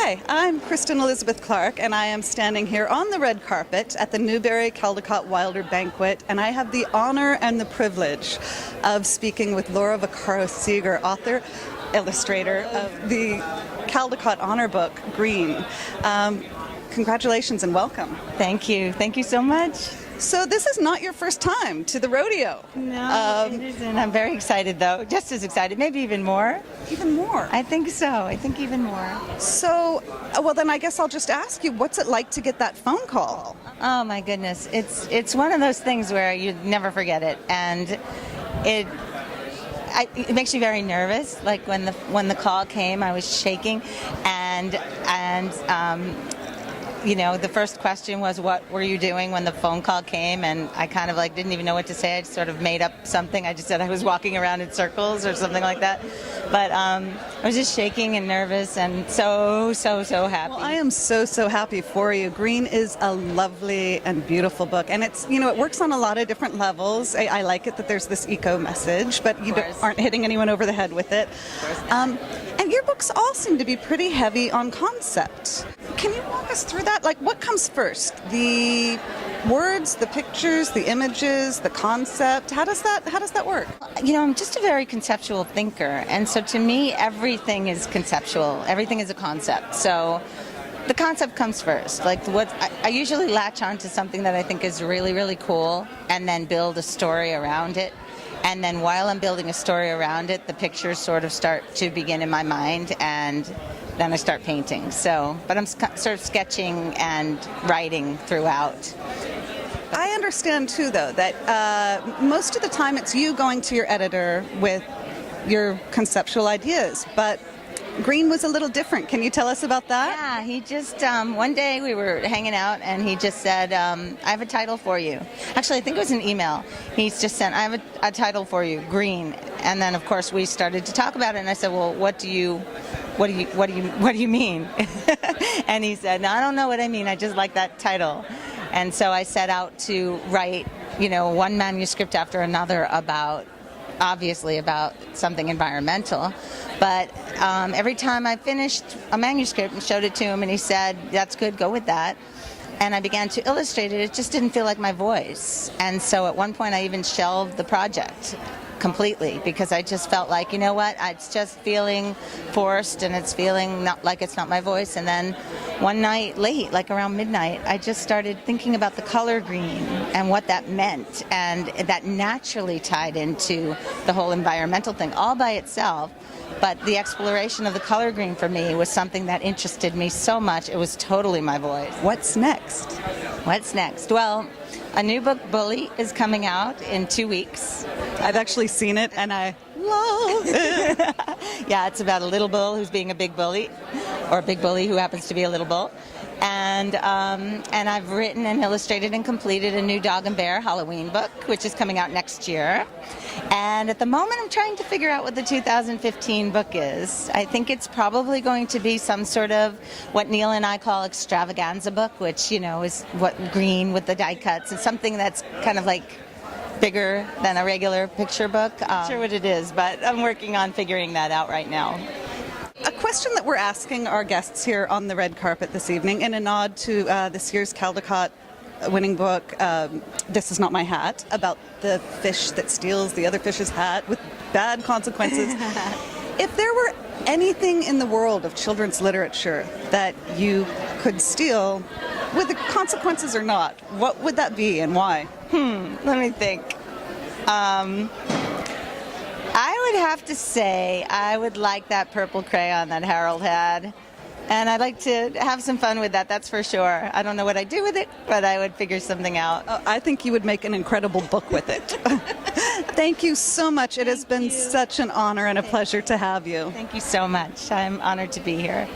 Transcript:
Hi, I'm Kristen Elizabeth Clark, and I am standing here on the red carpet at the Newberry Caldecott Wilder Banquet, and I have the honor and the privilege of speaking with Laura Vaccaro Seeger, author, illustrator of the Caldecott Honor Book, Green. Congratulations and welcome. Thank you. Thank you so much. So this is not your first time to the rodeo. No, it isn't. I'm very excited, though. Just as excited, maybe even more. Even more? I think so. I think even more. So, well then I guess I'll just ask you, what's it like to get that phone call? Oh my goodness. It's one of those things where you never forget it. And it makes you very nervous. Like when the call came, I was shaking, and you know, the first question was, what were you doing when the phone call came? And I kind of like didn't even know what to say. I just sort of made up something. I just said I was walking around in circles or something like that. But I was just shaking and nervous and so happy. Well, I am so happy for you. Green is a lovely and beautiful book. And it's, you know, it works on a lot of different levels. I like it that there's this eco message, but you aren't hitting anyone over the head with it. And your books all seem to be pretty heavy on concept. Can you walk us through that? Like, what comes first? The words, the pictures, the images, the concept? How does that work? You know, I'm just a very conceptual thinker, and so to me, everything is conceptual. Everything is a concept. So the concept comes first. Like, what I usually latch on to something that I think is really cool, and then build a story around it. And then while I'm building a story around it, the pictures sort of start to begin in my mind, and then I start painting. So, but I'm sort of sketching and writing throughout. I understand too, though, that most of the time it's you going to your editor with your conceptual ideas, but Green was a little different. Can you tell us about that? Yeah, he just, one day we were hanging out and he just said, I have a title for you. Actually, I think it was an email. He's just sent, I have a title for you, Green. And then, of course, we started to talk about it, and I said, well, what do you mean? And he said, no, I don't know what I mean. I just like that title. And so I set out to write, you know, one manuscript after another obviously about something environmental. But every time I finished a manuscript and showed it to him, and he said, that's good, go with that. And I began to illustrate it. It just didn't feel like my voice. And so at one point I even shelved the project completely, because I just felt like, you know what, it's just feeling forced, and it's feeling not like it's not my voice. And then one night late, like around midnight, I just started thinking about the color green and what that meant, and that naturally tied into the whole environmental thing all by itself. But the exploration of the color green for me was something that interested me so much. It was totally my voice. What's next? What's next? Well, a new book, Bully, is coming out in 2 weeks. I've actually seen it, and I love it. Yeah, it's about a little bull who's being a big bully, or a big bully who happens to be a little bull. And I've written and illustrated and completed a new Dog and Bear Halloween book, which is coming out next year. And at the moment, I'm trying to figure out what the 2015 book is. I think it's probably going to be some sort of what Neil and I call extravaganza book, which, you know, is what green with the die cuts. It's something that's kind of like bigger than a regular picture book. I'm not sure what it is, but I'm working on figuring that out right now. A question that we're asking our guests here on the red carpet this evening, in a nod to this year's Caldecott winning book, This Is Not My Hat, about the fish that steals the other fish's hat with bad consequences. If there were anything in the world of children's literature that you could steal, with the consequences or not, what would that be and why? Let me think. I would have to say I would like that purple crayon that Harold had. And I'd like to have some fun with that, that's for sure. I don't know what I'd do with it, but I would figure something out. I think you would make an incredible book with it. Thank you so much. It has been such an honor and a pleasure to have you. Thank you so much. I'm honored to be here.